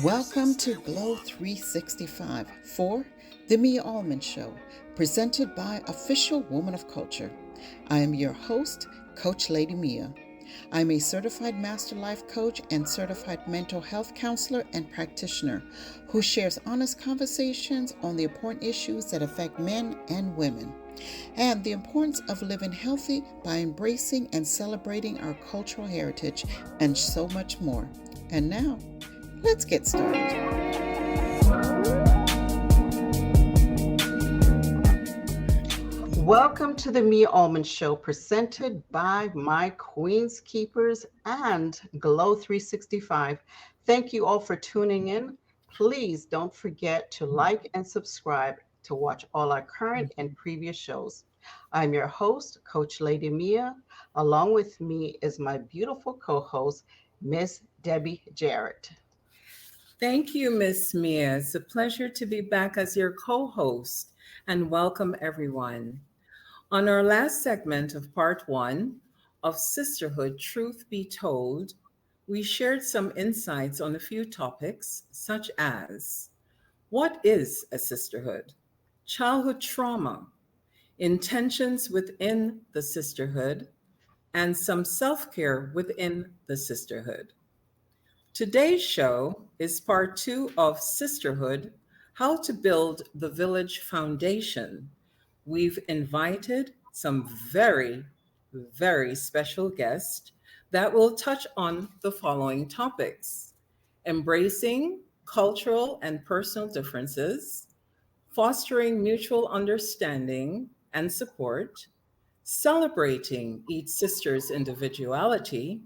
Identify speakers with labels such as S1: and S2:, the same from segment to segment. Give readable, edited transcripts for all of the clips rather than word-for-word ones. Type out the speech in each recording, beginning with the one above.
S1: Welcome to Glow 365 for The Mia Allman Show, presented by Official Woman of Culture. I am your host, Coach Lady Mia. I'm a certified master life coach and certified mental health counselor and practitioner who shares honest conversations on the important issues that affect men and women, and the importance of living healthy by embracing and celebrating our cultural heritage, and so much more. And now, let's get started. Welcome to the Mia Allman Show, presented by my Queens Keepers and Glow 365. Thank you all for tuning in. Please don't forget to like and subscribe to watch all our current and previous shows. I'm your host, Coach Lady Mia. Along with me is my beautiful co-host, Miss Debbie Jarrett.
S2: Thank you, Miss Mia. It's a pleasure to be back as your co host and welcome everyone. On our last segment of part one of Sisterhood Truth Be Told, we shared some insights on a few topics, such as what is a sisterhood, childhood trauma, intentions within the sisterhood, and some self care within the sisterhood. Today's show is part two of Sisterhood: How to Build the Village Foundation. We've invited some very special guests that will touch on the following topics: embracing cultural and personal differences, fostering mutual understanding and support, celebrating each sister's individuality,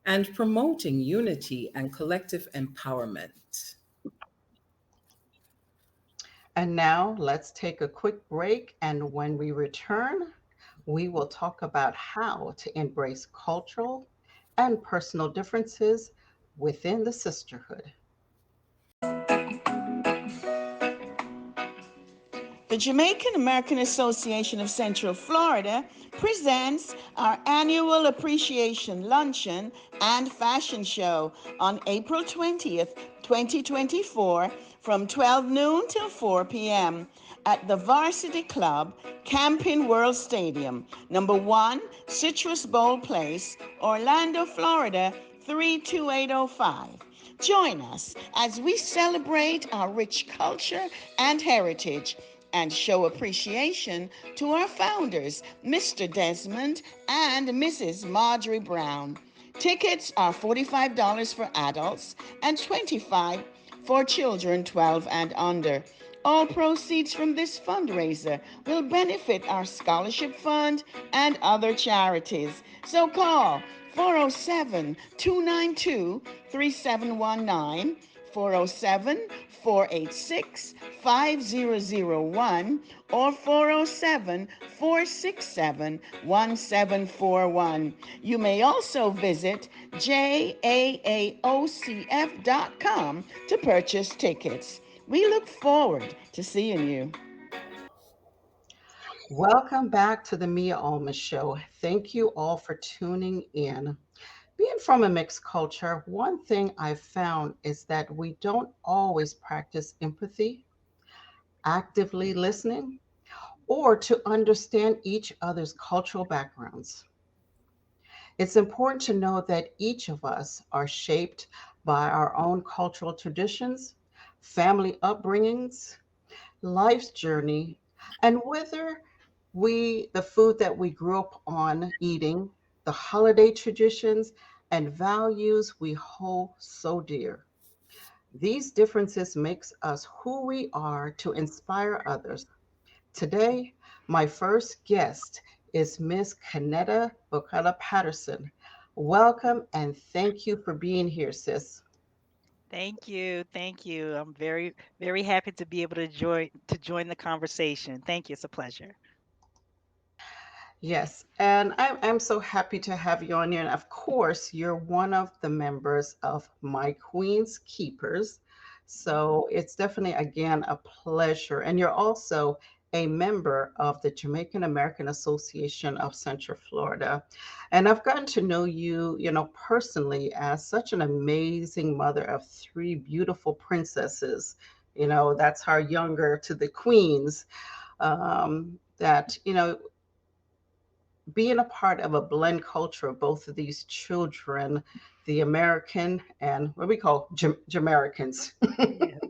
S2: and promoting unity and collective empowerment.
S1: And now let's take a quick break. And when we return, we will talk about how to embrace cultural and personal differences within the sisterhood.
S3: The Jamaican American Association of Central Florida presents our annual appreciation luncheon and fashion show on April 20th, 2024 from 12 noon till 4 p.m. at the Varsity Club, Camping World Stadium, number 1, Citrus Bowl Place, Orlando, Florida 32805. Join us as we celebrate our rich culture and heritage and show appreciation to our founders, Mr. Desmond and Mrs. Marjorie Brown. Tickets are $45 for adults and $25 for children 12 and under. All proceeds from this fundraiser will benefit our scholarship fund and other charities. So call 407 292 3719, 407 486 5001, or 407 467 1741. You may also visit jaaocf.com to purchase tickets. We look forward to seeing you.
S1: Welcome back to the Mia Alma Show. Thank you all for tuning in. Being from a mixed culture, one thing I've found is that we don't always practice empathy, actively listening, or to understand each other's cultural backgrounds. It's important to know that each of us are shaped by our own cultural traditions, family upbringings, life's journey, and whether the food that we grew up on eating, the holiday traditions and values we hold so dear. These differences makes us who we are to inspire others. Today, my first guest is Miss Kanetta Bocala Patterson. Welcome and thank you for being here, sis.
S4: Thank you. Thank you. I'm very happy to be able to join the conversation. Thank you. It's a pleasure.
S1: Yes, and I'm so happy to have you on here. And of course, you're one of the members of my Queen's Keepers. So it's definitely, again, a pleasure. And you're also a member of the Jamaican American Association of Central Florida. And I've gotten to know you, personally as such an amazing mother of three beautiful princesses. That's her younger to the queens. That, being a part of a blend culture of both of these children, the American and what we call Jamaicans,
S4: Yes.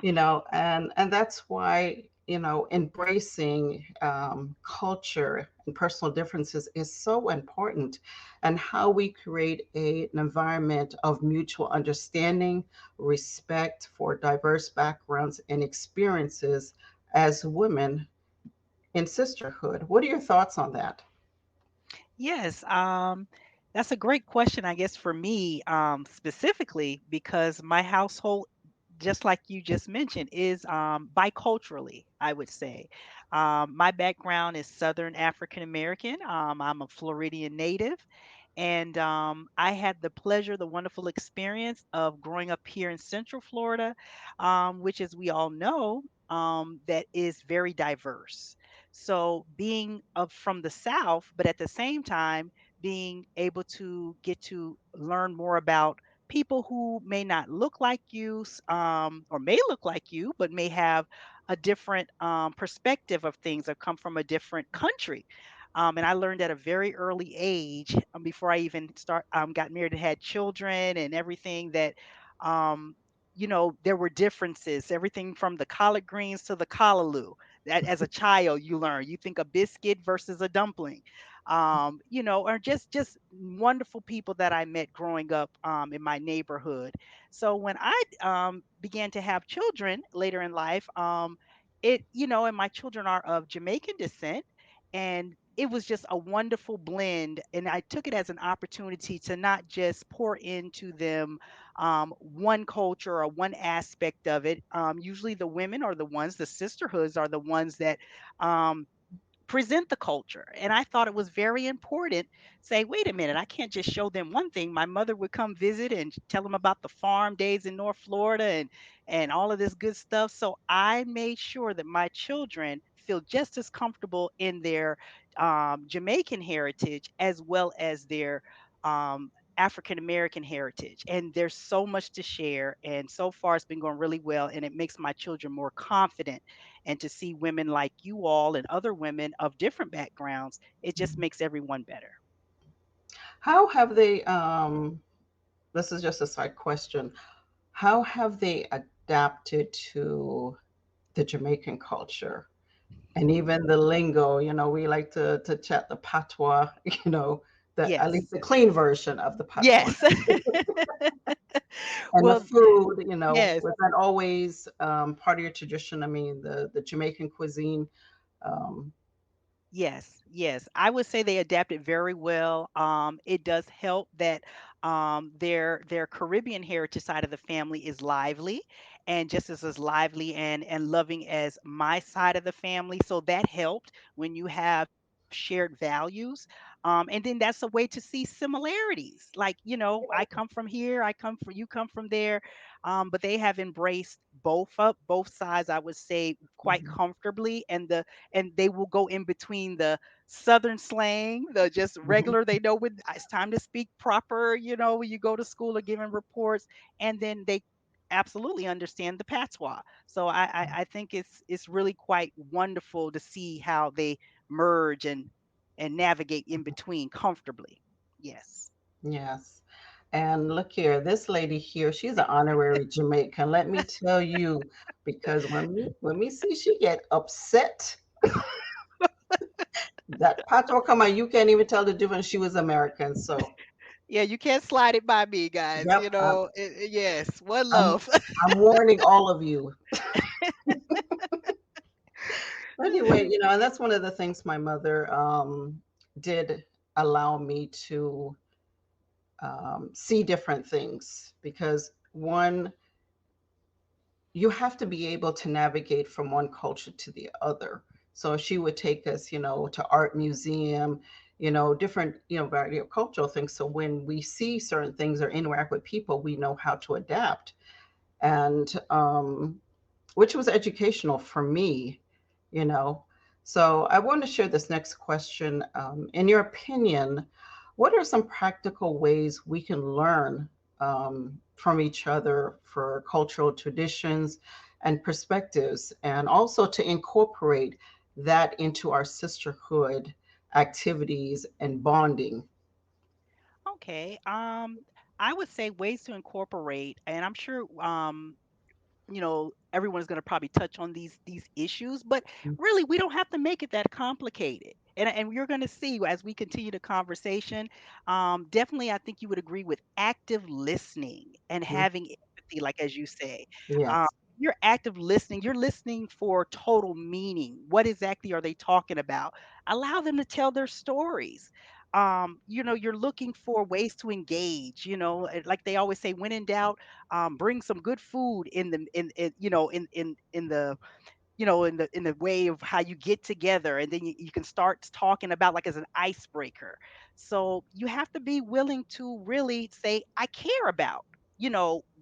S1: and that's why embracing culture and personal differences is so important, and how we create an environment of mutual understanding, respect for diverse backgrounds and experiences as women in sisterhood. What are your thoughts on that?
S4: Yes, that's a great question, I guess, for me, specifically because my household, just like you just mentioned, is biculturally, I would say. My background is Southern African American. I'm a Floridian native. And I had the pleasure, the wonderful experience of growing up here in Central Florida, which, as we all know, that is very diverse. So being up from the South, but at the same time, being able to get to learn more about people who may not look like you, or may look like you, but may have a different perspective of things or come from a different country. And I learned at a very early age, before I even got married and had children and everything, that um, there were differences, everything from the collard greens to the callaloo. That as a child you learn. You think a biscuit versus a dumpling, or just wonderful people that I met growing up in my neighborhood. So when I began to have children later in life, and my children are of Jamaican descent, and it was just a wonderful blend. And I took it as an opportunity to not just pour into them one culture or one aspect of it. Usually the women are the ones, the sisterhoods are the ones that um, present the culture. And I thought it was very important. Say, wait a minute, I can't just show them one thing. My mother would come visit and tell them about the farm days in North Florida and all of this good stuff. So I made sure that my children feel just as comfortable in their Jamaican heritage as well as their um, African American heritage. And there's so much to share. And so far, it's been going really well. And it makes my children more confident, and to see women like you all and other women of different backgrounds, it just makes everyone better.
S1: How have they, this is just a side question, how have they adapted to the Jamaican culture and even the lingo? We like to chat the patois, the at least
S4: Yes.
S1: the clean version of the patois.
S4: Yes.
S1: And the
S4: Well,
S1: food,
S4: yes.
S1: was that always part of your tradition? I mean, the Jamaican cuisine. Um,
S4: Yes, yes. I would say they adapted very well. It does help that their Caribbean heritage side of the family is lively, and just as lively and loving as my side of the family. So that helped when you have shared values. And then that's a way to see similarities. Like, I come from here, you come from there. But they have embraced both sides, I would say, quite
S1: mhm,
S4: comfortably, and they will go in between the southern slang, the just
S1: mhm,
S4: regular, they know when it's time to speak proper, when you go to school or giving reports, and then they absolutely understand the patois. So I think it's really quite wonderful to see how they merge and navigate in between comfortably. Yes.
S1: yes. And look here, this lady here, she's an honorary Jamaican. Let me tell you, because when we see she get upset, that patois come out, you can't even tell the difference. She was American. So,
S4: Yeah, you can't slide it by me, guys.
S1: yep,
S4: Yes, one
S1: I'm
S4: love.
S1: I'm warning all of you. Anyway, and that's one of the things my mother did allow me to see different things, because one, you have to be able to navigate from one culture to the other. So she would take us, to art museum, different, variety of cultural things. So when we see certain things or interact with people, we know how to adapt. And which was educational for me, you know. So I want to share this next question. In your opinion, what are some practical ways we can learn from each other for cultural traditions and perspectives, and also to incorporate that into our sisterhood activities and bonding?
S4: Okay. I would say ways to incorporate, and I'm sure everyone's going to probably touch on these issues, but really we don't have to make it that complicated, and you're going to see as we continue the conversation. Definitely, I think you would agree with active listening and
S1: Mhm.
S4: having empathy, like as you say. um,
S1: Yes,
S4: you're active listening, you're listening for total meaning. What exactly are they talking about? Allow them to tell their stories. You're looking for ways to engage, like they always say, when in doubt, bring some good food in the in in the in the way of how you get together, and then you can start talking about like as an icebreaker. So you have to be willing to really say, I care about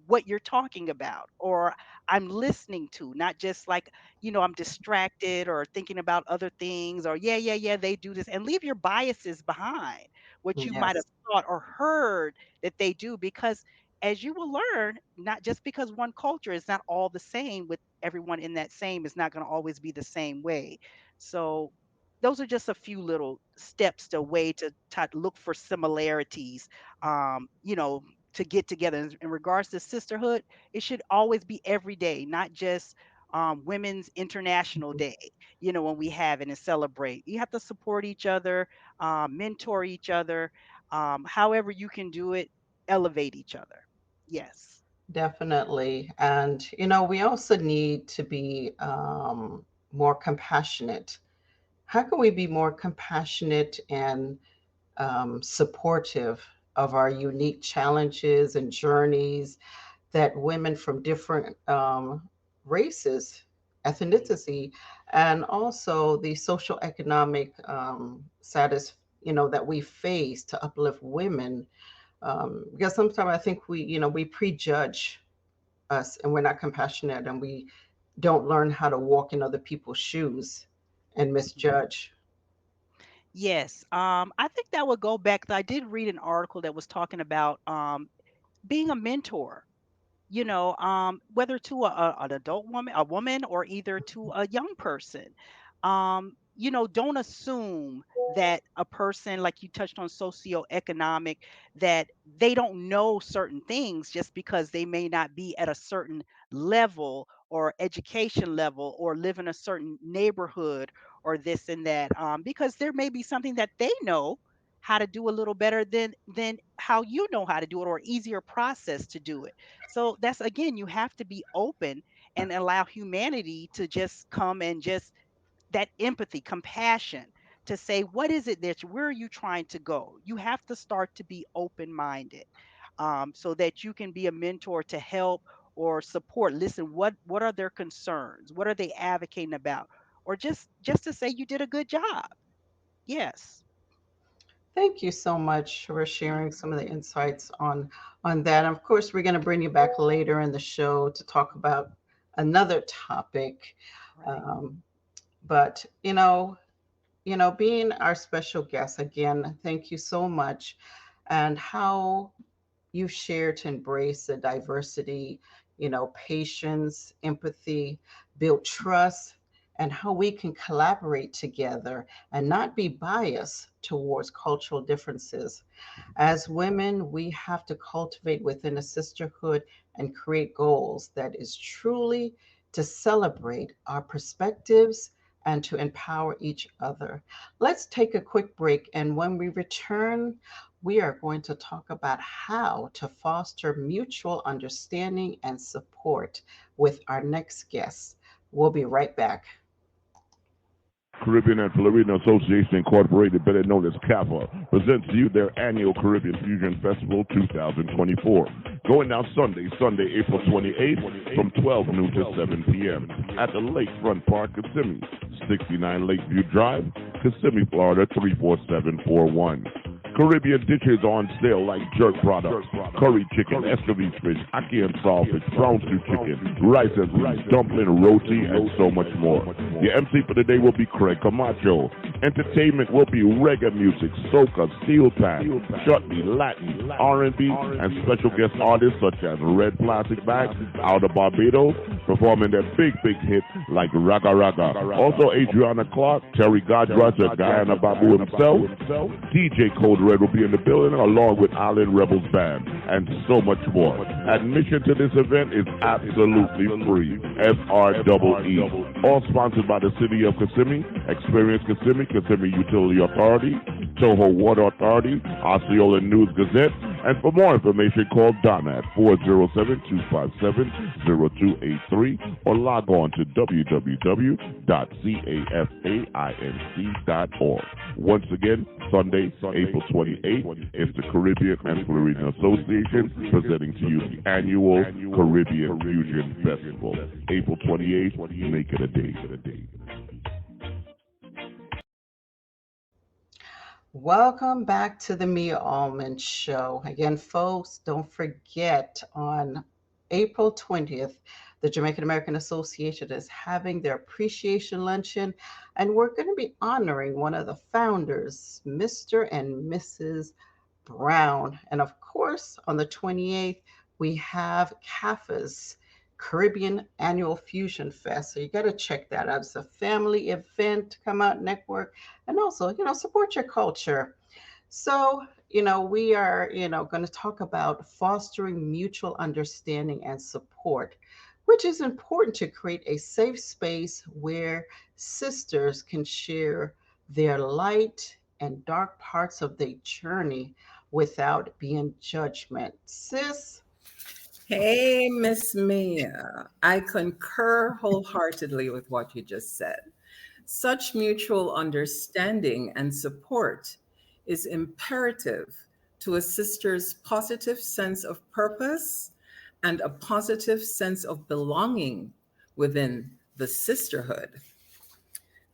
S4: what you're talking about, or I'm listening to, not just like I'm distracted or thinking about other things, or yeah, they do this, and leave your biases behind, what you might have
S1: yes,
S4: thought or heard that they do, because as you will learn, not just because one culture is not all the same with everyone in that same, is not going to always be the same way. So those are just a few little steps to way to look for similarities, to get together. In regards to sisterhood, it should always be every day, not just Women's International
S1: mhm,
S4: Day. When we have it and celebrate, you have to support each other, mentor each other, however you can do it, elevate each other. Yes.
S1: definitely. And, we also need to be more compassionate. How can we be more compassionate and supportive of our unique challenges and journeys that women from different races, ethnicity, and also the social economic status, that we face to uplift women? Because sometimes I think we prejudge us, and we're not compassionate, and we don't learn how to walk in other people's shoes and misjudge.
S4: Yes. I think that would go back. I did read an article that was talking about being a mentor, whether to an adult woman, a woman, or either to a young person. Don't assume that a person, like you touched on socioeconomic, that they don't know certain things just because they may not be at a certain level or education level or live in a certain neighborhood or this and that. Because there may be something that they know how to do a little better than how you know how to do it, or easier process to do it. So that's, again, you have to be open and allow humanity to just come and just that empathy, compassion, to say, what is it where are you trying to go? You have to start to be open minded, so that you can be a mentor to help or support. Listen, what are their concerns? What are they advocating about? Or just to say you did a good job. Yes.
S1: Thank you so much for sharing
S4: Mhm.
S1: some of the insights on that. Of course, we're going to bring you back later in the show to talk about another topic.
S4: Right.
S1: Um, but being our special guest again, thank you so much, and how you share to embrace the diversity, patience, empathy, build trust, and how we can collaborate together and not be biased towards cultural differences. As women, we have to cultivate within a sisterhood and create goals that is truly to celebrate our perspectives and to empower each other. Let's take a quick break, and when we return, we are going to talk about how to foster mutual understanding and support with our next guest. We'll be right back.
S5: Caribbean and Florida Association Incorporated, better known as CAFA, presents to you their annual Caribbean Fusion Festival 2024. Going down Sunday, April 28th from 12 noon to 7 p.m. at the Lakefront Park, Kissimmee, 69 Lakeview Drive, Kissimmee, Florida 34741. Caribbean dishes on sale like jerk products, curry chicken, escovitch fish, ackee and saltfish, brown stew chicken, rice and beans, dumpling, roti, and so much more. The MC for the day will be Craig Camacho. Entertainment will be reggae music, soca, steel pan, chutney, Latin, R&B, and special guest artists such as Red Plastic Bag out of Barbados, performing their big hit like Raga Raga. Also Adriana Clark, Terry Godrich, Guyana Babu himself, DJ Code Red will be in the building along with Island Rebels Band, and so much more. Admission to this event is absolutely free. FREE. All sponsored by the City of Kissimmee, Experience Kissimmee, Kissimmee Utility Authority, Toho Water Authority, Osceola News Gazette, and for more information, call Donna at 407-257-0283 or log on to www.cafainc.org. Once again, Sunday, April 28th, is the Caribbean and Floridian Association presenting to you the annual Caribbean Fusion Festival. April 28th, make it a day.
S1: Welcome back to the Mia Allman Show. Again, folks, don't forget on April 20th, the Jamaican American Association is having their appreciation luncheon, and we're going to be honoring one of the founders, Mr. and Mrs. Brown. And of course, on the 28th, we have CAFA's Caribbean Annual Fusion Fest. So you got to check that out. It's a family event. Come out, network, and also, support your culture. So, we are, going to talk about fostering mutual understanding and support, which is important to create a safe space where sisters can share their light and dark parts of their journey without being judgment. Sis?
S2: Hey, Miss Mia. I concur wholeheartedly with what you just said. Such mutual understanding and support is imperative to a sister's positive sense of purpose and a positive sense of belonging within the sisterhood.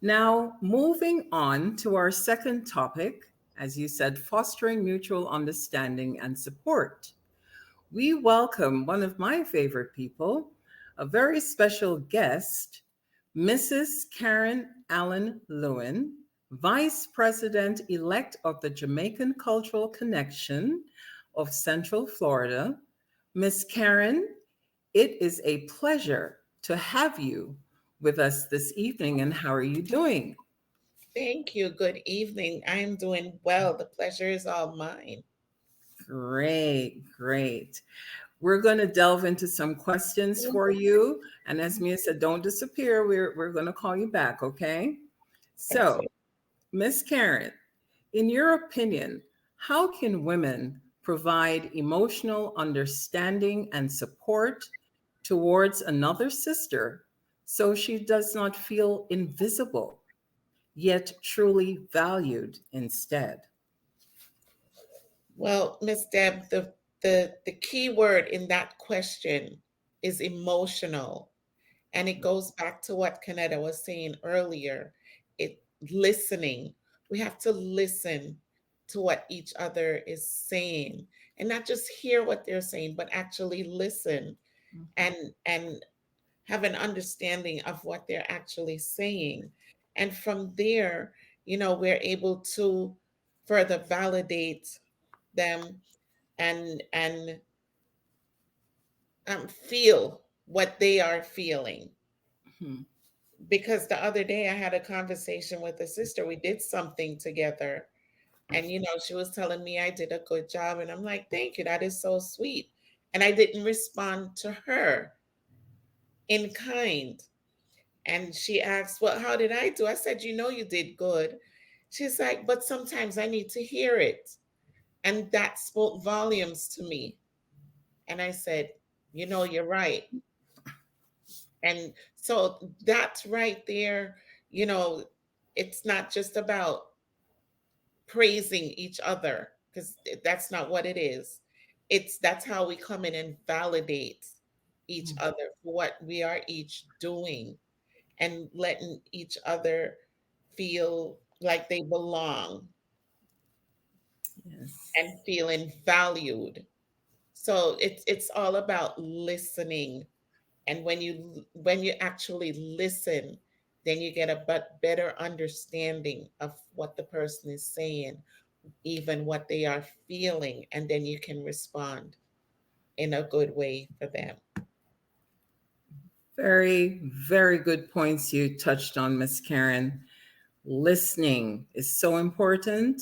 S2: Now, moving on to our second topic, as you said, fostering mutual understanding and support. We welcome one of my favorite people, a very special guest, Mrs. Karen Allen Lewin, Vice President elect of the Jamaican Cultural Connection of Central Florida. Miss Karen, it is a pleasure to have you with us this evening. And how are you doing?
S6: Thank you. Good evening. I am doing well. The pleasure is all mine.
S2: Great, great. We're going to delve into some questions for you. And as Mia said, don't disappear. We're going to call you back, okay? So,
S6: Excellent.
S2: Miss Karen, in your opinion, how can women provide emotional understanding and support towards another sister so she does not feel invisible, yet truly valued instead?
S6: Well, Miss Deb, the key word in that question is emotional. And it goes back to what Kaneda was saying earlier. It listening. We have to listen to what each other is saying and not just hear what they're saying, but actually listen and have an understanding of what they're actually saying. And from there, we're able to further validate them and feel what they are feeling.
S2: Mhm.
S6: Because the other day I had a conversation with a sister. We did something together, and she was telling me I did a good job, and I'm like, thank you, that is so sweet. And I didn't respond to her in kind. And she asked, well, how did I do? I said, you did good. She's like, but sometimes I need to hear it. And that spoke volumes to me. And I said, you're right. And so that's right there, you know, it's not just about praising each other, because that's not what it is. That's how we come in and validate each other for what we are each doing, and letting each other feel like they belong.
S2: Yes.
S6: and feeling valued. So it's all about listening. And when you actually listen, then you get a better understanding of what the person is saying, even what they are feeling, and then you can respond in a good way for them.
S2: Very, very good points you touched on, Miss Karen. Listening is so important.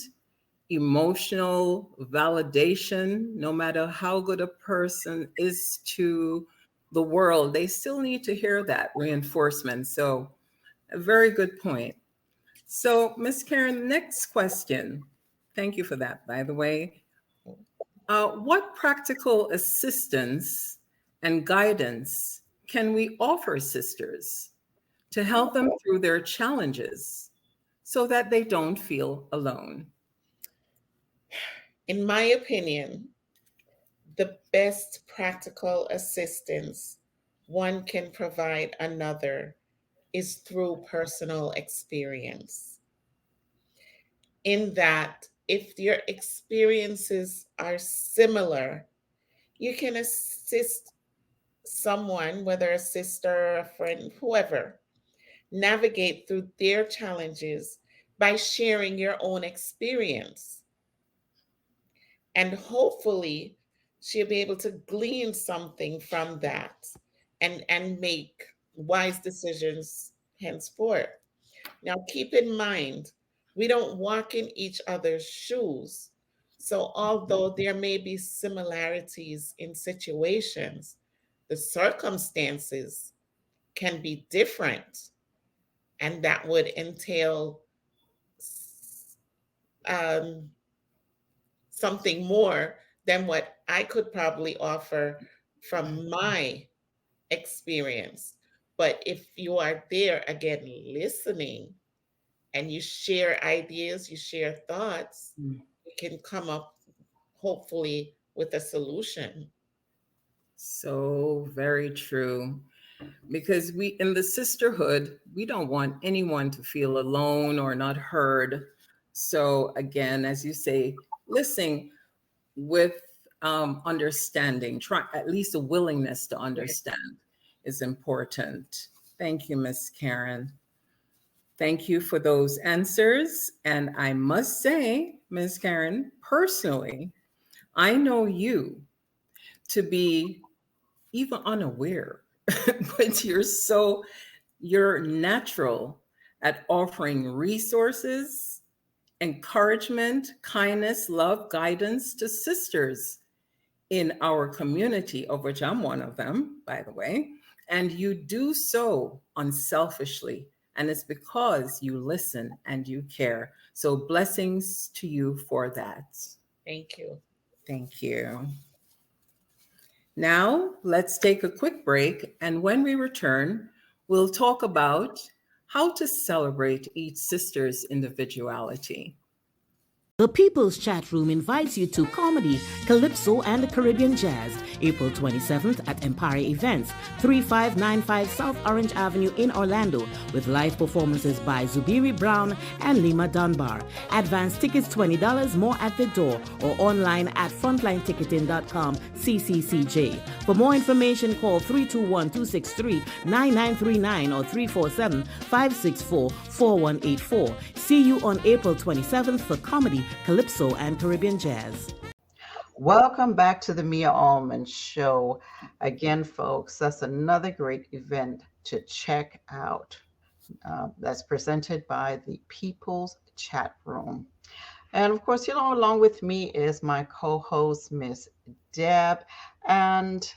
S2: Emotional validation, no matter how good a person is to the world, they still need to hear that reinforcement. So, a very good point. So, Miss Karen, next question. Thank you for that, by the way. What practical assistance and guidance can we offer sisters to help them through their challenges so that they don't feel alone?
S6: In my opinion, the best practical assistance one can provide another is through personal experience. In that, if your experiences are similar, you can assist someone, whether a sister, a friend, whoever, navigate through their challenges by sharing your own experience. And hopefully, she'll be able to glean something from that and make wise decisions henceforth. Now, keep in mind, we don't walk in each other's shoes. So, although there may be similarities in situations, the circumstances can be different. And that would entail um, something more than what I could probably offer from my experience. But if you are there again listening and you share ideas, you share thoughts, you can come up hopefully with a solution.
S2: So very true. Because we, in the sisterhood, we don't want anyone to feel alone or not heard. So, again, as you say, listening with understanding, try at least a willingness to
S6: Yes.
S2: understand is important. Thank you, Miss Karen. Thank you for those answers. And I must say, Miss Karen, personally, I know you to be even unaware, but you're natural at offering resources, encouragement, kindness, love, guidance to sisters in our community, of which I'm one of them, by the way. And you do so unselfishly. And it's because you listen and you care. So, blessings to you for that.
S6: Thank you.
S2: Thank you. Now, let's take a quick break. And when we return, we'll talk about how to celebrate each sister's individuality.
S7: The People's Chat Room invites you to comedy, calypso, and the Caribbean jazz, April 27th at Empire Events, 3595 South Orange Avenue in Orlando, with live performances by Zubiri Brown and Lima Dunbar. Advance tickets $20, more at the door, or online at frontlineticketing.com CCCJ. For more information, call 321-263-9939 or 347-564-4184. See you on April 27th for comedy, calypso, and Caribbean jazz.
S1: Welcome back to the Mia Allman Show. Again, folks, that's another great event to check out. That's presented by the People's Chat Room. And of course, along with me is my co host, Miss Deb. And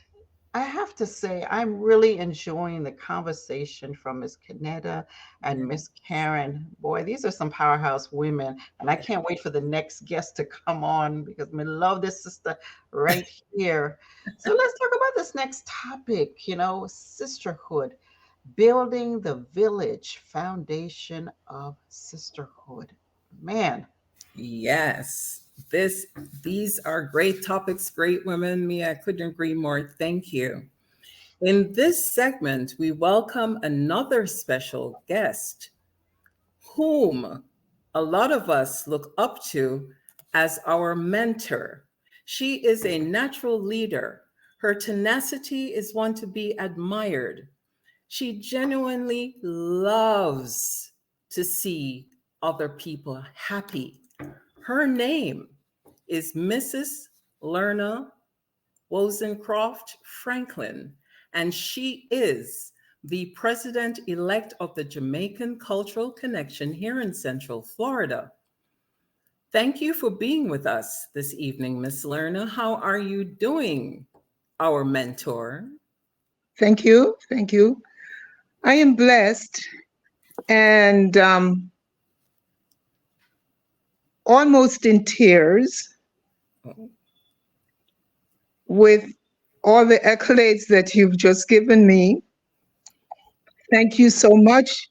S1: I have to say, I'm really enjoying the conversation from Miss Kaneda and Miss Karen. Boy, these are some powerhouse women, and I can't wait for the next guest to come on because we love this sister right here. So let's talk about this next topic, sisterhood, building the village foundation of sisterhood. Man,
S2: Yes, this these are great topics, great women. Me, I couldn't agree more. Thank you. In this segment, we welcome another special guest whom a lot of us look up to as our mentor. She is a natural leader. Her tenacity is one to be admired. She genuinely loves to see other people happy. Her name is Mrs. Lerna Wozencroft Franklin, and she is the president elect of the Jamaican Cultural Connection here in Central Florida. Thank you for being with us this evening, Miss Lerna. How are you doing, our mentor?
S8: Thank you. Thank you. I am blessed and almost in tears with all the accolades that you've just given me. Thank you so much.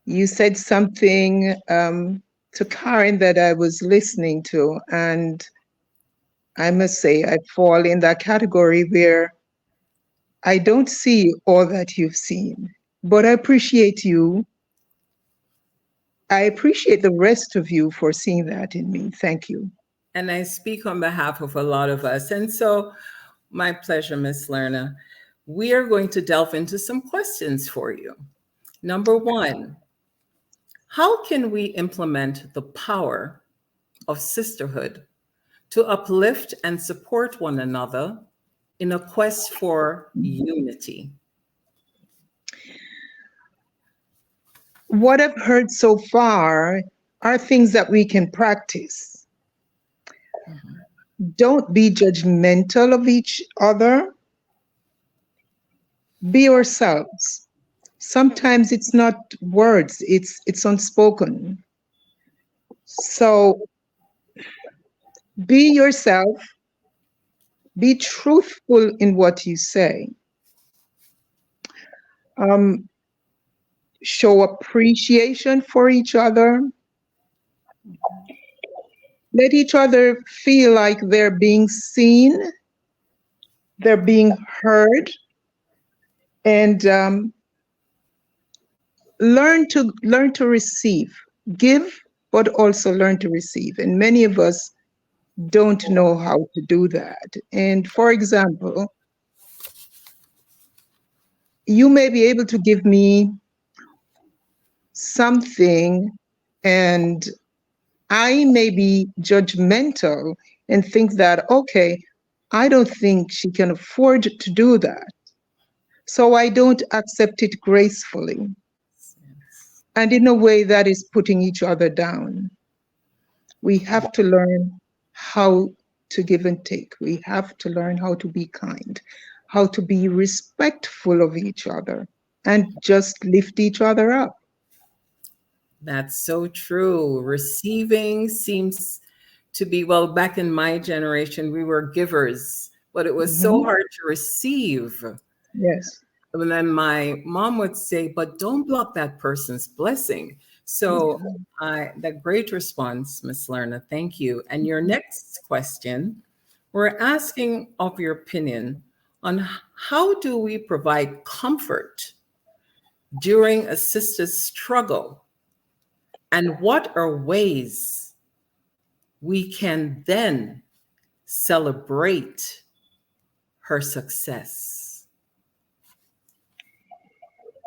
S8: You said something to Karen that I was listening to, and I must say I fall in that category where I don't see all that you've seen, but I appreciate you. I appreciate the rest of you for seeing that in me. Thank you.
S2: And I speak on behalf of a lot of us. And so, my pleasure, Miss Lerna. We are going to delve into some questions for you. Number one, how can we implement the power of sisterhood to uplift and support one another in a quest for unity?
S8: What I've heard so far are things that we can practice. Don't be judgmental of each other. Be yourselves. Sometimes it's not words, it's unspoken. So be yourself. Be truthful in what you say. Show appreciation for each other. Let each other feel like they're being seen, they're being heard, and learn to receive. Give, but also learn to receive. And many of us don't know how to do that. And for example, you may be able to give me something and I may be judgmental and think that, okay, I don't think she can afford to do that. So I don't accept it gracefully. And in a way that is putting each other down. We have to learn how to give and take. We have to learn how to be kind, how to be respectful of each other, and just lift each other up.
S2: That's so true. Receiving seems to be, well, back in my generation, we were givers, but it was so hard to receive.
S8: Yes.
S2: And then my mom would say, but don't block that person's blessing. So that great response, Ms. Lerna, thank you. And your next question, we're asking of your opinion on how do we provide comfort during a sister's struggle, and what are ways we can then celebrate her success?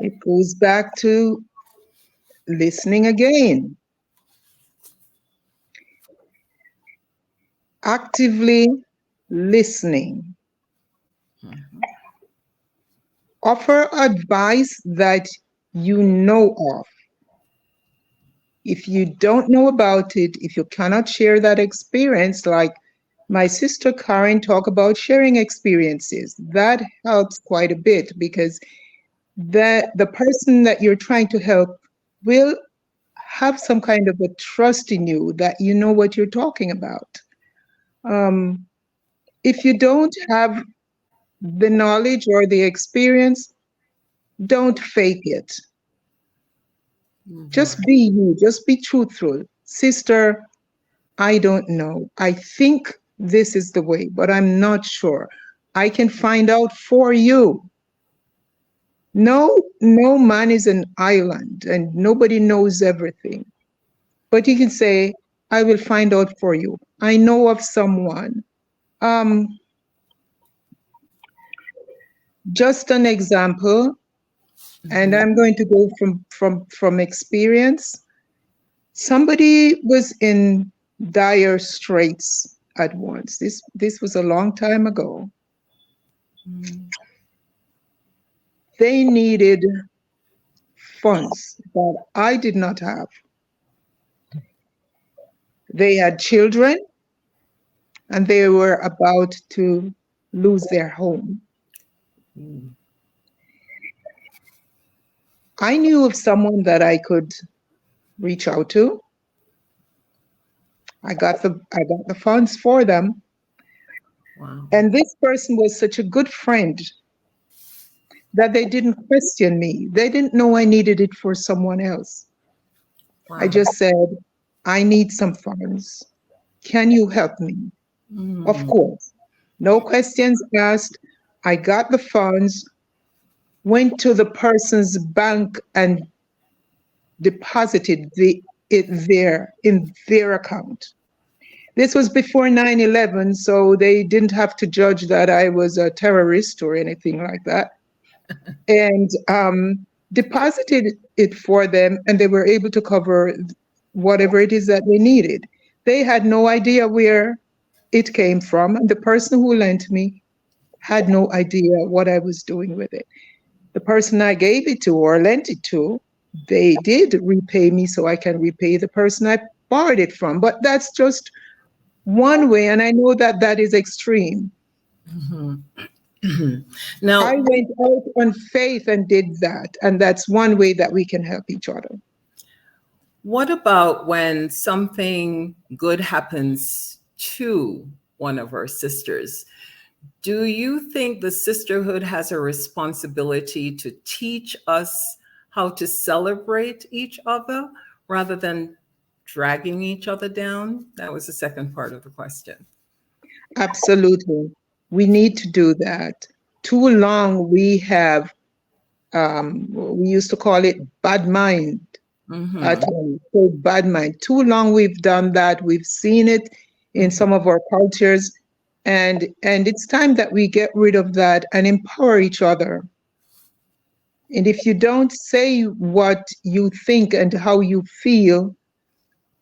S8: It goes back to listening again. Actively listening. Offer advice that you know of. If you don't know about it, if you cannot share that experience, like my sister Karen talk about sharing experiences, that helps quite a bit because the person that you're trying to help will have some kind of a trust in you that you know what you're talking about. If you don't have the knowledge or the experience, don't fake it. Just be you, just be truthful. Sister, I don't know. I think this is the way, but I'm not sure. I can find out for you. No man is an island and nobody knows everything. But you can say, I will find out for you. I know of someone. Um, just an example, and
S2: Mhm.
S8: I'm going to go from experience. Somebody was in dire straits at once. This was a long time ago.
S2: Mm.
S8: They needed funds that I did not have. They had children and they were about to lose their home.
S2: Mm.
S8: I knew of someone that I could reach out to. I got the funds for them.
S2: Wow.
S8: And this person was such a good friend that they didn't question me. They didn't know I needed it for someone else. I
S2: Wow.
S8: just said, I need some funds. Can you help me? Of
S2: Mm.
S8: course. No questions asked. I got the funds, went to the person's bank and deposited it there in their account. This was before 9/11, so they didn't have to judge that I was a terrorist or anything like that. And deposited it for them, and they were able to cover whatever it is that they needed. They had no idea where it came from, and the person who lent me had no idea what I was doing with it. The person I gave it to or lent it to, they did repay me so I can repay the person I borrowed it from. But that's just one way, and I know that that is extreme.
S2: Mhm.
S8: I
S2: Now,
S8: went out on faith and did that, and that's one way that we can help each other.
S2: what about when something good happens to one of our sisters? Do you think the sisterhood has a responsibility to teach us how to celebrate each other rather than dragging each other down? That was the second part of the question.
S8: Absolutely. We need to do that. Too long we used to call it bad mind at
S2: Mm-hmm.
S8: home. So bad mind. Too long we've done that. We've seen it in
S2: Mm-hmm.
S8: some of our cultures. And it's time that we get rid of that and empower each other. And if you don't say what you think and how you feel,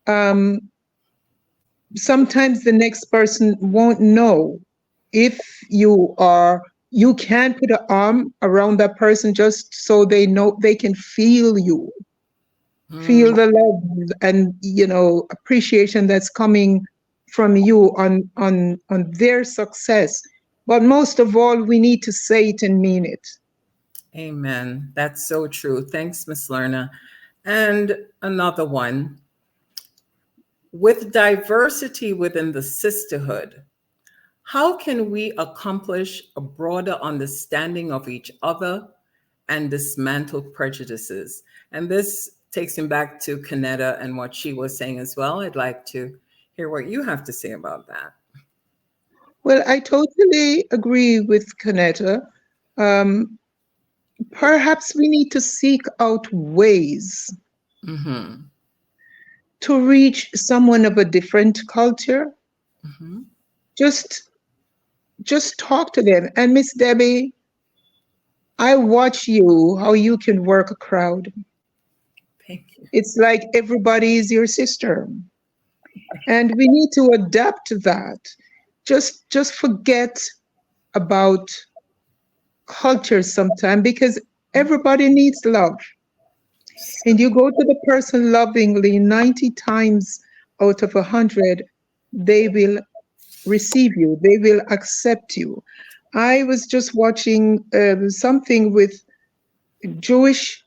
S8: um, sometimes the next person won't know. If you can put an arm around that person just so they know they can feel you, feel
S2: Mm.
S8: the love and appreciation that's coming from you on their success. But most of all, we need to say it and mean it.
S2: Amen. That's so true. Thanks, Miss Lerna. And another one. With diversity within the sisterhood, how can we accomplish a broader understanding of each other and dismantle prejudices? And this takes me back to Kanetta and what she was saying as well. I'd like to hear what you have to say about that.
S8: Well, I totally agree with Canetta. um, Perhaps we need to seek out ways
S2: Mm-hmm.
S8: to reach someone of a different culture.
S2: Mm-hmm.
S8: just just talk to them. And Miss Debbie, I watch you how you can work a crowd.
S2: Thank you.
S8: It's like everybody is your sister, and we need to adapt to that. Just forget about culture sometime, because everybody needs love. And you go to the person lovingly 90 times out of 100, they will receive you, they will accept you. I was just watching something with Jewish.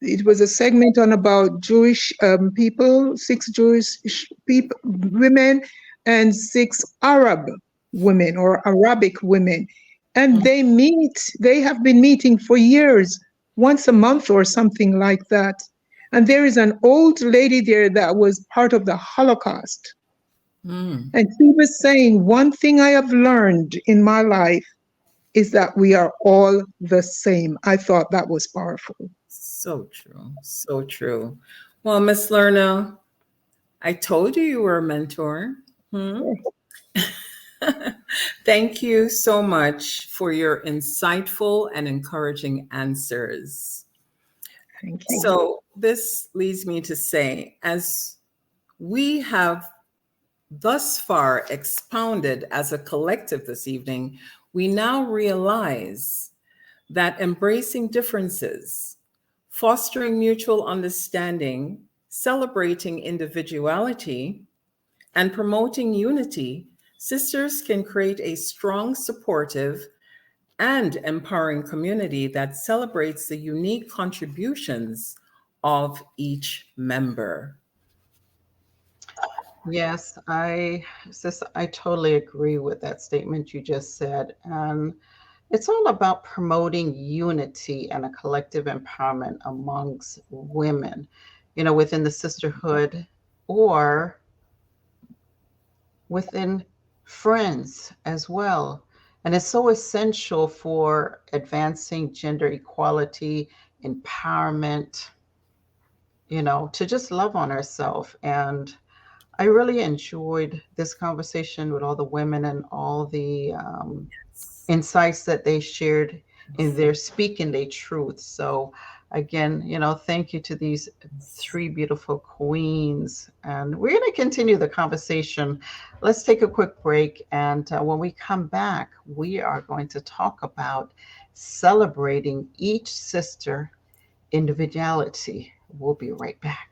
S8: It was a segment on about Jewish people, six Jewish people, women, and six Arab women or Arabic women. And they have been meeting for years, once a month or something like that. And there is an old lady there that was part of the Holocaust.
S2: Mm.
S8: And she was saying, one thing I have learned in my life is that we are all the same. I thought that was powerful.
S2: So true. So true. Well, Miss Lerna, I told you you were a mentor. Hmm? Thank you so much for your insightful and encouraging answers.
S8: Thank you.
S2: So, this leads me to say, as we have thus far expounded as a collective this evening, we now realize that embracing differences, fostering mutual understanding, celebrating individuality, and promoting unity, sisters can create a strong, supportive, and empowering community that celebrates the unique contributions of each member.
S1: Yes, I totally agree with that statement you just said. And it's all about promoting unity and a collective empowerment amongst women, within the sisterhood or within friends as well. And it's so essential for advancing gender equality, empowerment, to just love on ourselves. And I really enjoyed this conversation with all the women and all the insights that they shared in their speaking their truth. So, again, thank you to these three beautiful queens. And we're going to continue the conversation. Let's take a quick break. And when we come back, we are going to talk about celebrating each sister individuality. We'll be right back.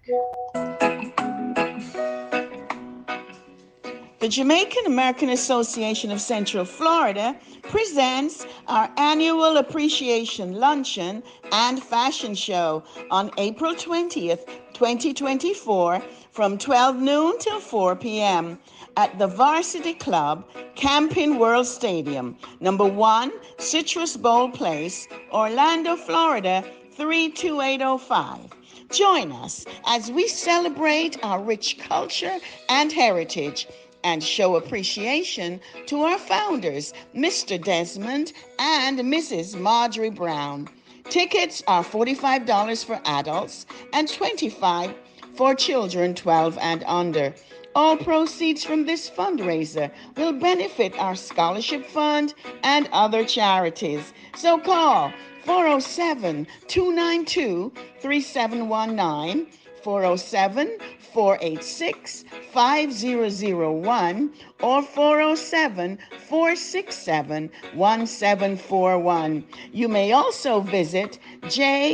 S3: The Jamaican American Association of Central Florida presents our annual appreciation luncheon and fashion show on April 20th, 2024 from 12 noon till 4 p.m. at the Varsity Club, Camping World Stadium, number 1, Citrus Bowl Place, Orlando, Florida 32805. Join us as we celebrate our rich culture and heritage and show appreciation to our founders, Mr. Desmond and Mrs. Marjorie Brown. Tickets are $45 for adults and $25 for children 12 and under. All proceeds from this fundraiser will benefit our scholarship fund and other charities. So call 407 292 3719, 407 486 5001, or 407 467 1741. You may also visit jaaocf.com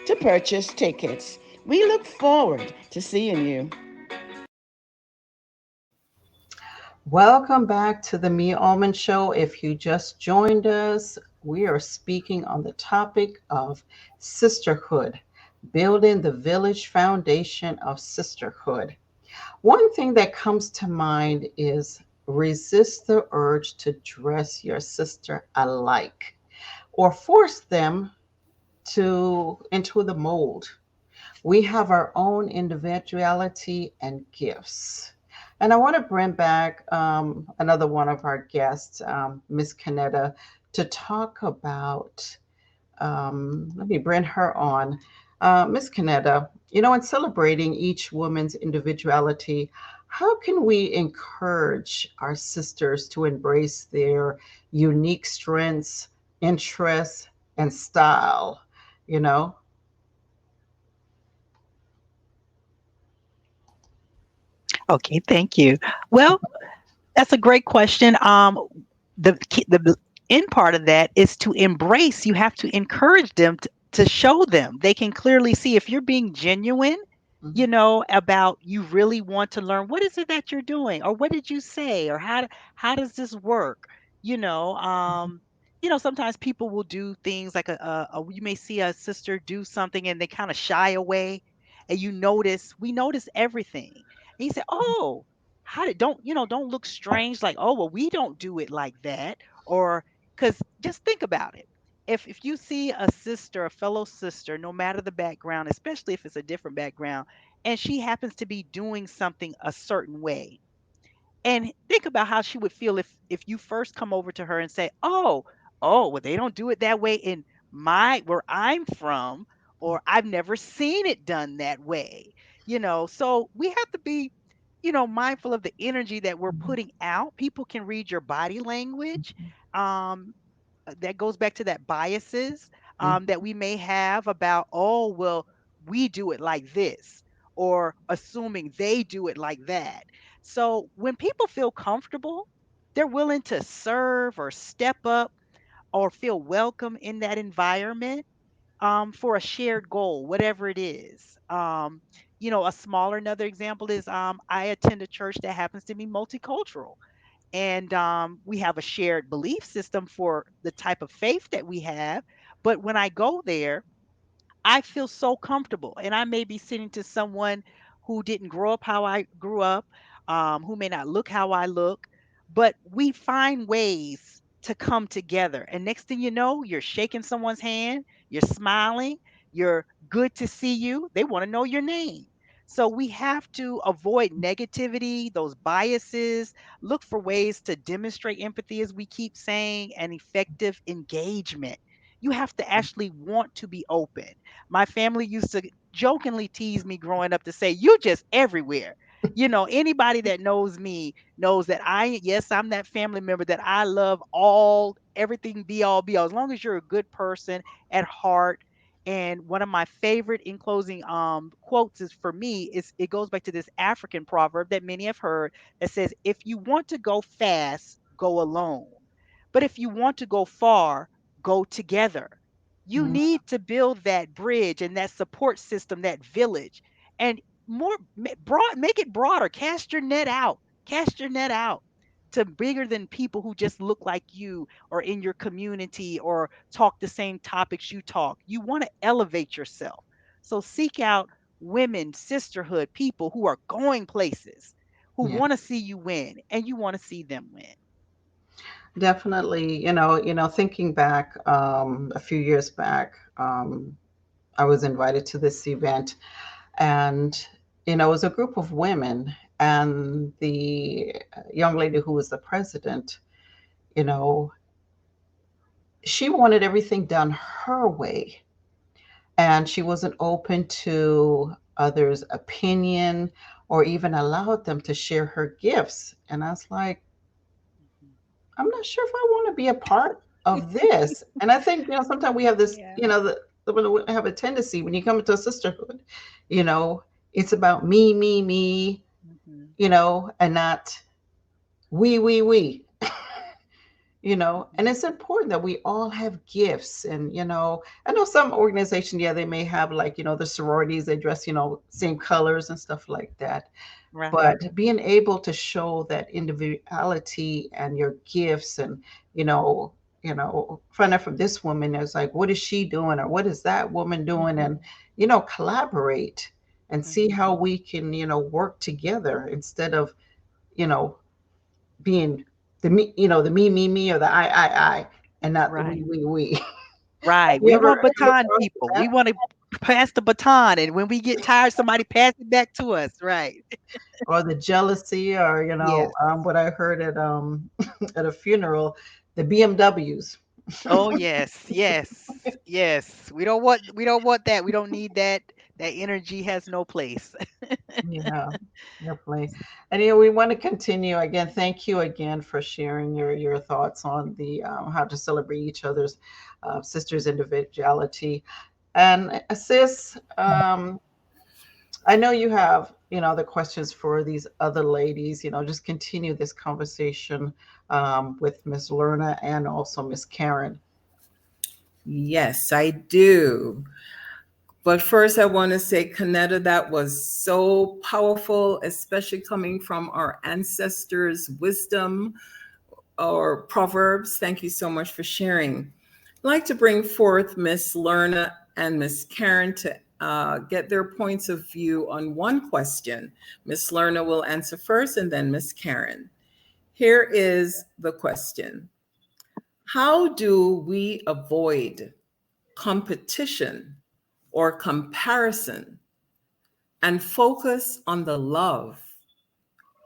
S3: to purchase tickets. We look forward to seeing you.
S1: Welcome back to the Mia Allman Show. If you just joined us, we are speaking on the topic of sisterhood, building the village foundation of sisterhood. One thing that comes to mind is resist the urge to dress your sister alike or force them to into the mold. We have our own individuality and gifts. And I want to bring back another one of our guests, Miss Canetta, to talk about. Let me bring her on. Miss Canetta, in celebrating each woman's individuality, how can we encourage our sisters to embrace their unique strengths, interests, and style? You know,
S4: Okay, thank you. Well, that's a great question. The end part of that is to embrace. You have to encourage them to show them. They can clearly see if you're being genuine,
S1: Mhm.
S4: about you really want to learn what is it that you're doing, or what did you say, or how does this work? You know, um, sometimes people will do things like you may see a sister do something and they kind of shy away, and we notice everything. And you say, oh, how did don't look strange, like, oh, well, we don't do it like that. Or because just think about it, if you see a sister, a fellow sister, no matter the background, especially if it's a different background, and she happens to be doing something a certain way, and think about how she would feel if you first come over to her and say, oh, well, they don't do it that way in my where I'm from, or I've never seen it done that way. So we have to be, mindful of the energy that we're putting out. People can read your body language. Um, that goes back to that biases that we may have about, oh, well, we do it like this, or assuming they do it like that. So when people feel comfortable, they're willing to serve or step up or feel welcome in that environment, for a shared goal, whatever it is. A smaller, another example is, I attend a church that happens to be multicultural, and we have a shared belief system for the type of faith that we have. But when I go there, I feel so comfortable. And I may be sitting to someone who didn't grow up how I grew up, who may not look how I look, but we find ways to come together. And next thing you know, you're shaking someone's hand, you're smiling, you're good to see you. They want to know your name. So we have to avoid negativity, those biases, look for ways to demonstrate empathy, as we keep saying, and effective engagement. You have to actually want to be open. My family used to jokingly tease me growing up to say, "You just everywhere." Anybody that knows me knows that yes, I'm that family member that I love all, everything be all be all, as long as you're a good person at heart. And one of my favorite in closing quotes is, for me, is it goes back to this African proverb that many have heard, that says, if you want to go fast, go alone. But if you want to go far, go together. You need to build that bridge and that support system, that village, and broad, make it broader. Cast your net out to bigger than people who just look like you or in your community or talk the same topics you talk. You want to elevate yourself. So seek out women, sisterhood, people who are going places, who
S1: Yeah,
S4: want to see you win and you want to see them win.
S1: definitely. Thinking back, a few years back, I was invited to this event, and it was a group of women, and the young lady who was the president, you know, she wanted everything done her way, and she wasn't open to others' opinion or even allowed them to share her gifts. And I was like,
S4: Mhm.
S1: I'm not sure if I want to be a part of this. And I think, sometimes we have this,
S4: Yeah.
S1: we have a tendency when you come into a sisterhood, you know, it's about me, me, me,
S4: Mhm.
S1: and not we. And
S4: Mhm.
S1: it's important that we all have gifts. And I know some organizations, yeah, they may have, like, the sororities, they dress, same colors and stuff like that.
S4: Right.
S1: But being able to show that individuality and your gifts, and you know find out from this woman, is like, what is she doing, or what is that woman doing?
S4: Mhm.
S1: And collaborate and see
S4: Mhm.
S1: how we can work together, instead of you know being the me, the me, or the I, and not the
S4: Right.
S1: we.
S4: Right.
S1: You
S4: We
S1: ever
S4: want
S1: come
S4: baton
S1: across
S4: people.
S1: that?
S4: We want to pass the baton, and when we get tired, somebody pass it back to us. Right.
S1: Or the jealousy, or
S4: Yes.
S1: what I heard at at a funeral, the BMWs.
S4: Oh yes. Yes. Yes. We don't want that. We don't need that. That energy has no place.
S1: Yeah, definitely. And we want to continue again. Thank you again for sharing your thoughts on the how to celebrate each other's sisters' individuality. And sis, I know you have the questions for these other ladies. Just continue this conversation with Miss Lerna and also Miss Karen.
S2: Yes, I do. But first, I want to say, Kanetta, that was so powerful, especially coming from our ancestors' wisdom or proverbs. Thank you so much for sharing. I'd like to bring forth Miss Lerna and Miss Karen to get their points of view on one question. Miss Lerna will answer first, and then Miss Karen. Here is the question: how do we avoid competition or comparison and focus on the love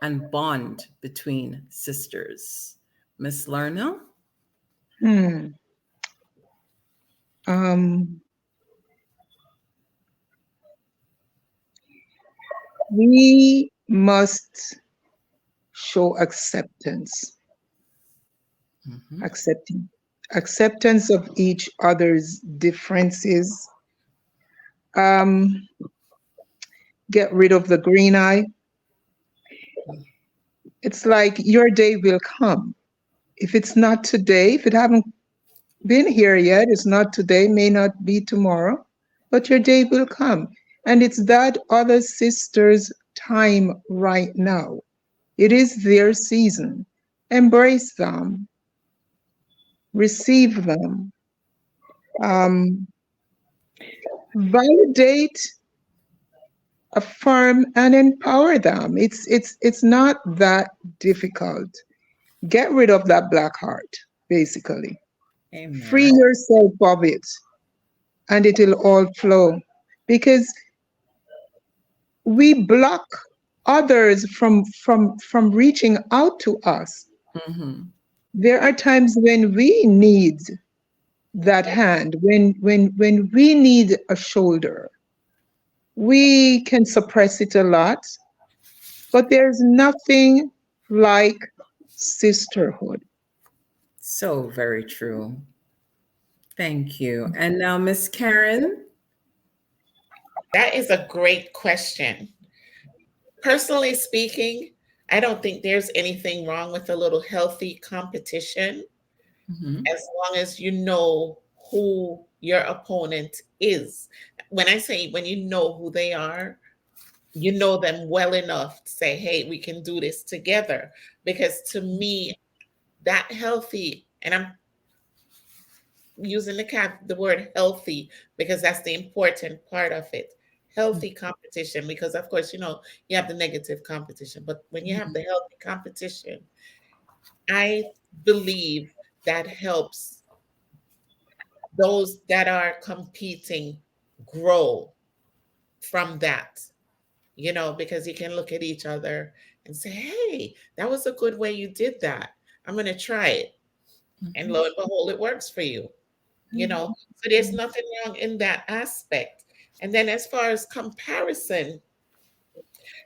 S2: and bond between sisters? Miss Lerna?
S8: Hmm. Um, We must show
S2: Mhm.
S8: accepting, acceptance of each other's differences. Um, get rid of the green eye. It's like your day will come. If it's not today, if it haven't been here yet, it's not today, may not be tomorrow, but your day will come. And it's that other sister's time right now. It is their season. Embrace them, receive them, um, validate, affirm, and empower them. It's not that difficult. Get rid of that black heart, basically. Free
S2: Amen.
S8: yourself of it, and it'll all flow. Because we block others from reaching out to us.
S2: Mhm.
S8: There are times when we need that hand, when we need a shoulder. We can suppress it a lot, but there's nothing like sisterhood.
S2: So very true. Thank you. And now, Miss Karen.
S6: That is a great question. Personally speaking, I don't think there's anything wrong with a little healthy competition
S2: Mhm.
S6: as long as you know who your opponent is. When I say when you know who they are, you know them well enough to say, hey, we can do this together. Because to me, that healthy, and I'm using the word healthy because that's the important part of it. Healthy competition, because of course, you have the negative competition, but when you have
S2: Mhm.
S6: the healthy competition, I believe that helps those that are competing grow from that, because you can look at each other and say, hey, that was a good way you did that. I'm going to try it. And
S2: Mhm.
S6: lo and behold, it works for you. So there's nothing wrong in that aspect. And then as far as comparison,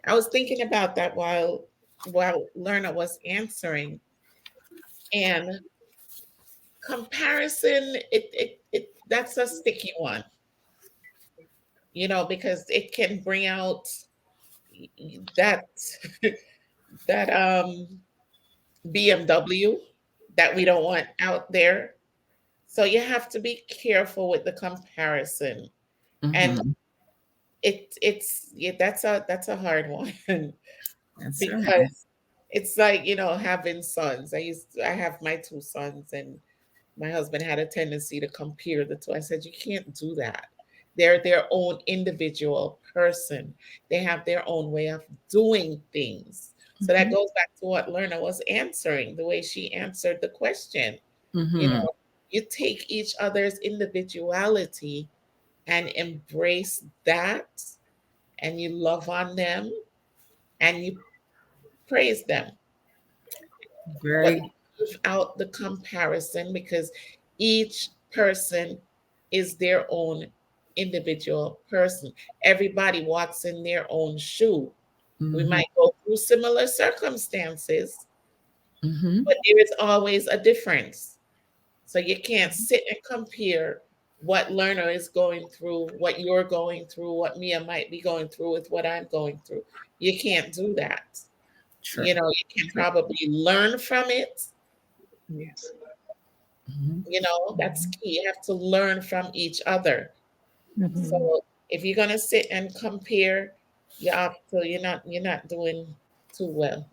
S6: I was thinking about that while Lerna was answering. And comparison, it that's a sticky one, because it can bring out that that BMW that we don't want out there. So you have to be careful with the comparison. And
S2: Mhm.
S6: it's that's a hard one
S2: That's right.
S6: because it's like, having sons. I have my two sons, and my husband had a tendency to compare the two. I said, you can't do that. They're their own individual person. They have their own way of doing things. So that
S2: Mhm.
S6: goes back to what Lerna was answering, the way she answered the question. You
S2: Mhm.
S6: know, you take each other's individuality and embrace that, and you love on them and you praise them. But
S2: Very.
S6: leave out the comparison, because each person is their own individual person. Everybody walks in their own shoe. We
S2: Mhm.
S6: might go through similar circumstances,
S2: Mhm.
S6: but there is always a difference. So you can't sit and compare what Learner is going through, what you're going through, what Mia might be going through with what I'm going through. You can't do that.
S2: True.
S6: You can
S2: True.
S6: probably learn from it.
S8: Yes.
S2: Mhm.
S6: That's key. You have to learn from each other.
S8: Mhm.
S6: So if you're gonna sit and compare, you're not doing too well.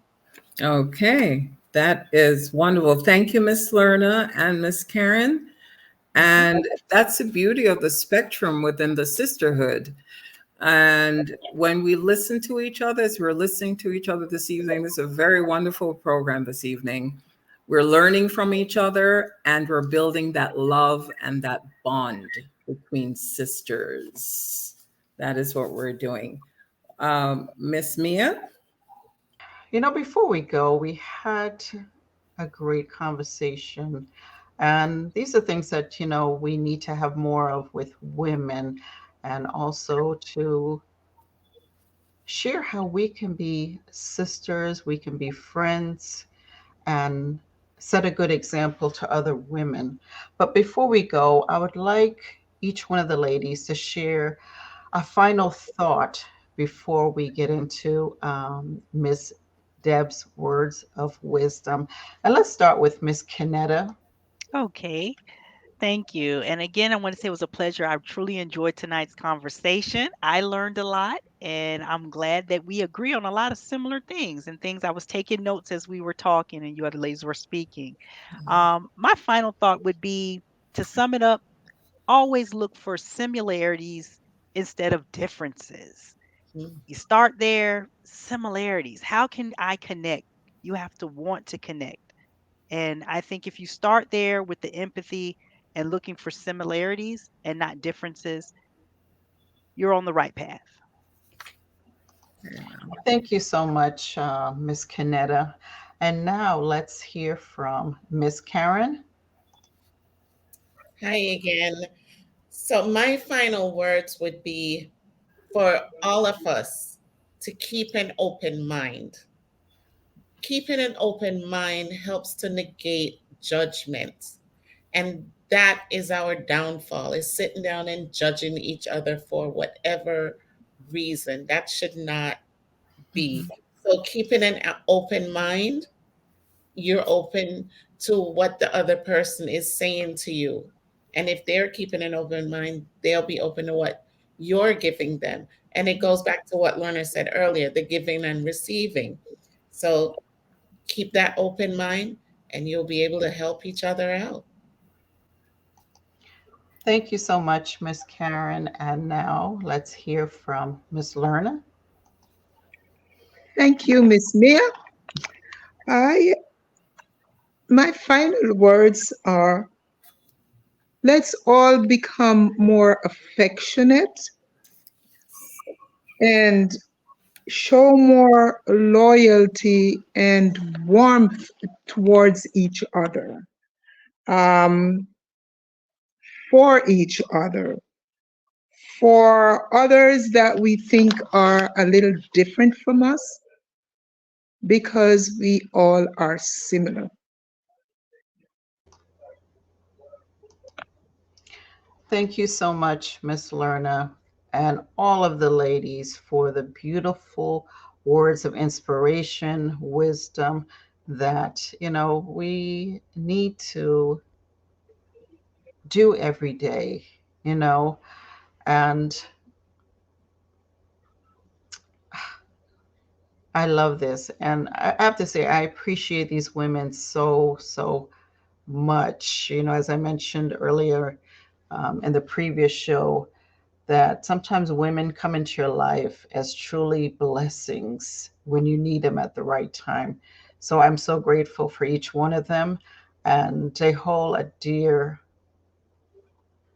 S2: Okay. That is wonderful. Thank you, Miss Lerna and Miss Karen.
S6: Mhm.
S2: And that's the beauty of the spectrum within the sisterhood. And when we listen to each other, as we're listening to each other this evening, this is a very wonderful program this evening. We're learning from each other and we're building that love and that bond between sisters. That is what we're doing. Miss Mia?
S1: Before we go, we had a great conversation. And these are things that, we need to have more of with women, and also to share how we can be sisters, we can be friends, and set a good example to other women. But before we go, I would like each one of the ladies to share a final thought before we get into Miss Deb's words of wisdom. And let's start with Miss Kanetta.
S4: Okay. Thank you. And again, I want to say it was a pleasure. I truly enjoyed tonight's conversation. I learned a lot, and I'm glad that we agree on a lot of similar things and things I was taking notes as we were talking and you other ladies were speaking. My final thought would be to sum it up, always look for similarities instead of differences.
S6: Mhm.
S4: You start there, similarities. How can I connect? You have to want to connect. And I think if you start there with the empathy and looking for similarities and not differences, you're on the right path.
S1: Thank you so much, Miss Kanetta. And now let's hear from Miss Karen.
S6: Hi again. So, my final words would be for all of us to keep an open mind. Keeping an open mind helps to negate judgment. And that is our downfall, is sitting down and judging each other for whatever reason. That should not be.
S1: Mhm.
S6: So, keeping an open mind, you're open to what the other person is saying to you. And if they're keeping an open mind, they'll be open to what you're giving them. And it goes back to what Lorna said earlier, the giving and receiving. So keep that open mind and you'll be able to help each other out.
S1: Thank you so much, Miss Karen. And now let's hear from Miss Lerna.
S8: Thank you, Miss Mia. I My final words are, let's all become more affectionate and show more loyalty and warmth towards each other, um, for each other, for others that we think are a little different from us, because we all are similar.
S1: Thank you so much, Miss Lerna, and all of the ladies for the beautiful words of inspiration, wisdom that, we need to do every day, you know, and I love this. And I have to say, I appreciate these women so, so much. As I mentioned earlier in the previous show, that sometimes women come into your life as truly blessings when you need them at the right time. So I'm so grateful for each one of them, and they hold a dear,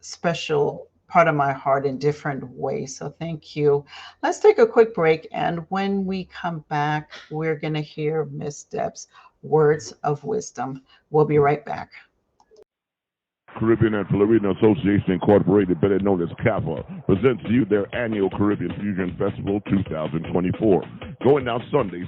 S1: special part of my heart in different ways. So thank you. Let's take a quick break, and when we come back, we're going to hear Miss Deb's words of wisdom. We'll be right back.
S5: Caribbean and Floridian Association Incorporated, better known as CAFA, presents to you their annual Caribbean Fusion Festival 2024. Going down Sunday,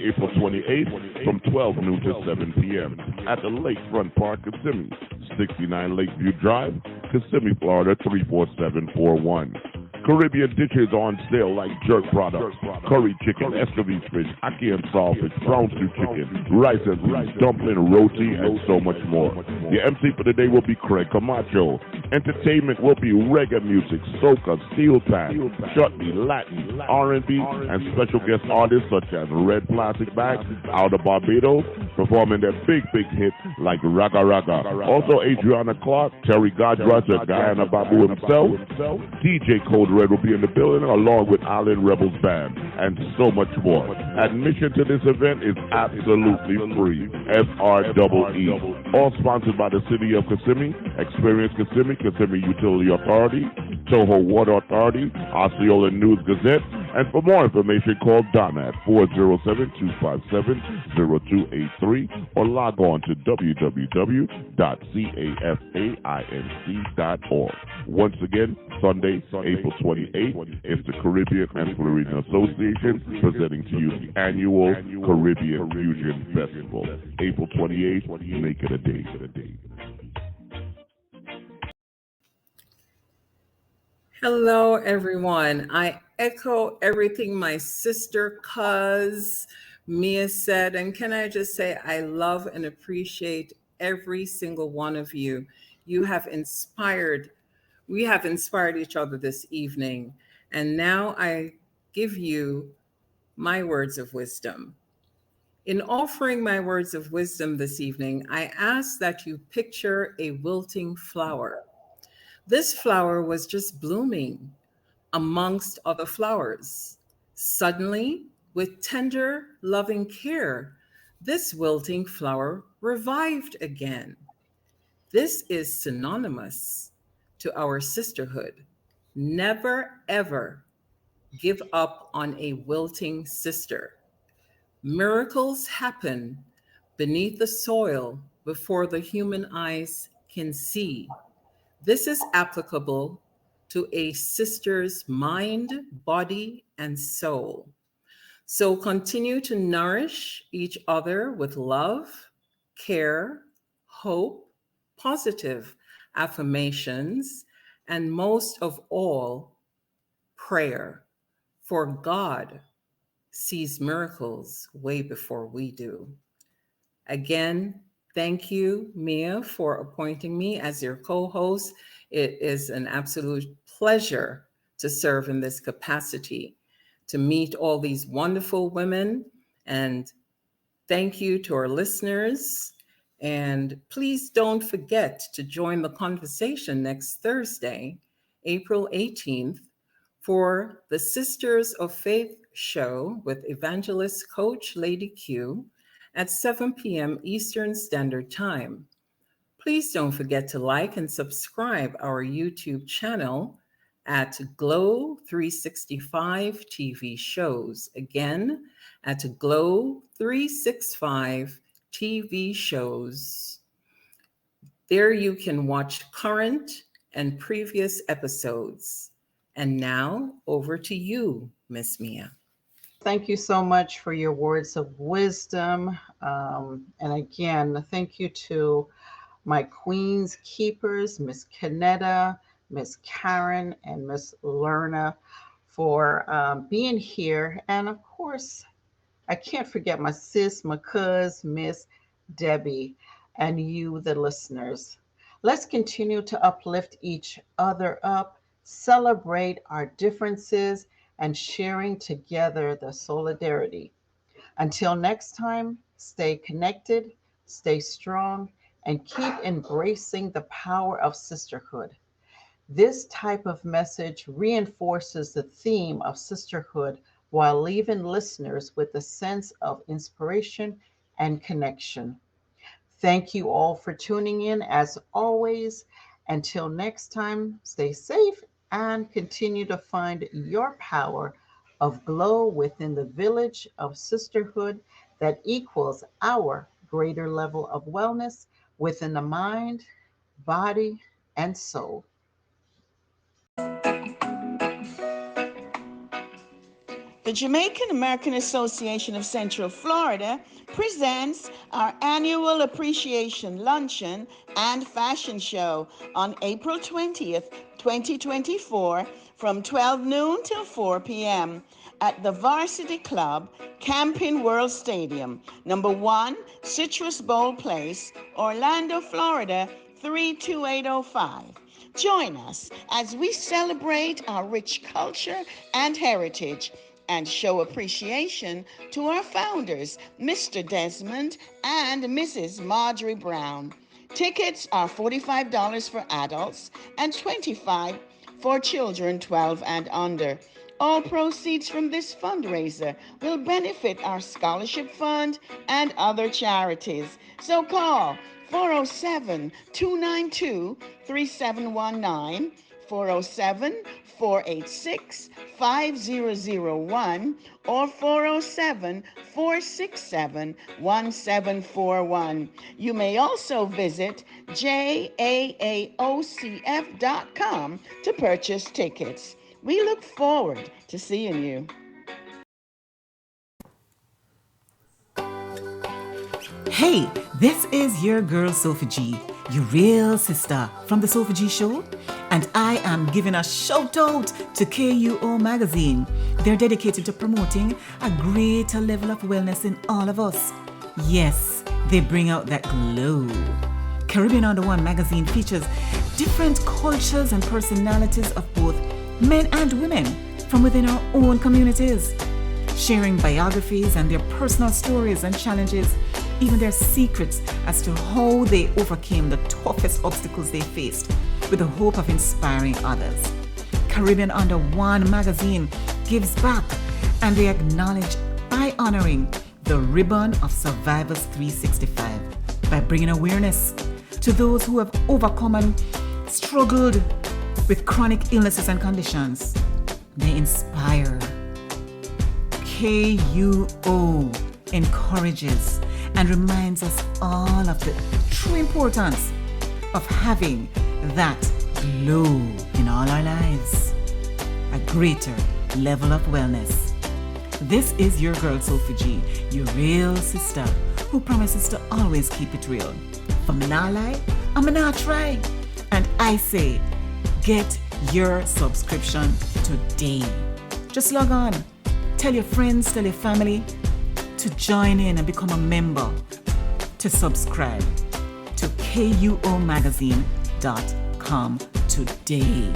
S5: April 28th from 12 noon to 7 p.m. at the Lakefront Park, Kissimmee, 69 Lakeview Drive, Kissimmee, Florida 34741. Caribbean dishes on sale like jerk products, curry chicken, escovitch fish, ackee and saltfish, brown stew chicken, rice and beans, dumpling, roti, and so much more. The MC for the day will be Craig Camacho. Entertainment will be reggae music, soca, steel pan, chutney, Latin, R&B, and special guest artists such as Red Plastic Bag out of Barbados, performing their big hits like Raga Raga. Also Adriana Clark, Terry Godrusher, Diana Babu himself, DJ Code Red will be in the building along with Island Rebels Band and so much more. Admission to this event is absolutely free. FREE. All sponsored by the City of Kissimmee, Experience Kissimmee, Kissimmee Utility Authority, Toho Water Authority, Osceola News Gazette, And for more information, call Donna at 407-257-0283 or log on to www.cafainc.org. Once again, Sunday, April 28th, is the Caribbean and Floridian Association presenting to you the annual Caribbean Fusion Festival. April 28th, make it a day.
S2: Hello, everyone. I echo everything my sister Cuz Mia said. And can I just say, I love and appreciate every single one of you. You have inspired, we have inspired each other this evening. And now I give you my words of wisdom. In offering my words of wisdom this evening, I ask that you picture a wilting flower. This flower was just blooming amongst other flowers. Suddenly, with tender, loving care, this wilting flower revived again. This is synonymous to our sisterhood. Never, ever give up on a wilting sister. Miracles happen beneath the soil before the human eyes can see. This is applicable to a sister's mind, body, and soul. So continue to nourish each other with love, care, hope, positive affirmations, and most of all, prayer. For God sees miracles way before we do. Again, thank you, Mia, for appointing me as your co host. It is an absolute pleasure to serve in this capacity, to meet all these wonderful women. And thank you to our listeners. And please don't forget to join the conversation next Thursday, April 18th, for the Sisters of Faith show with evangelist coach Lady Q at 7 p.m. Eastern Standard Time. Please don't forget to like and subscribe our YouTube channel at Glow 365 TV shows. Again, at Glow 365 TV shows. There you can watch current and previous episodes. And now over to you, Miss Mia.
S1: Thank you so much for your words of wisdom. And again, thank you to my Queen's Keepers, Miss Kanetta, Miss Karen, and Miss Lerna for being here. And of course, I can't forget my sis, my cuz, Miss Debbie, and you, the listeners. Let's continue to uplift each other up, celebrate our differences, and sharing together the solidarity. Until next time, stay connected, stay strong, and keep embracing the power of sisterhood. This type of message reinforces the theme of sisterhood while leaving listeners with a sense of inspiration and connection. Thank you all for tuning in as always. Until next time, stay safe and continue to find your power of glow within the village of sisterhood that equals our greater level of wellness within the mind, body, and soul.
S3: The Jamaican American Association of Central Florida presents our annual appreciation luncheon and fashion show on April 20th, 2024 from 12 noon till 4 p.m. at the Varsity Club, Camping World Stadium, number 1, Citrus Bowl Place, Orlando, Florida 32805. Join us as we celebrate our rich culture and heritage and show appreciation to our founders, Mr. Desmond and Mrs. Marjorie Brown. Tickets are $45 for adults and $25 for children 12 and under. All proceeds from this fundraiser will benefit our scholarship fund and other charities. So call 407 292 3719, 407-486-5001 or 407-467-1741. You may also visit jaaocf.com to purchase tickets. We look forward to seeing you.
S7: Hey, this is your girl Sophie G, your real sister from the Sophie G Show, and I am giving a shout out to KUO Magazine. They're dedicated to promoting a greater level of wellness in all of us. Yes, they bring out that glow. Caribbean Under One magazine features different cultures and personalities of both men and women from within our own communities, sharing biographies and their personal stories and challenges, even their secrets as to how they overcame the toughest obstacles they faced, with the hope of inspiring others. Caribbean Under One magazine gives back, and they acknowledge by honoring the ribbon of Survivors 365 by bringing awareness to those who have overcome and struggled with chronic illnesses and conditions. They inspire. KUO encourages and reminds us all of the true importance of having that glow in all our lives, a greater level of wellness. This is your girl Sophie G, your real sister, who promises to always keep it real. For me not lie, I'm not try. And I say, get your subscription today. Just log on, tell your friends, tell your family to join in and become a member, to subscribe to KUOmagazine.com today.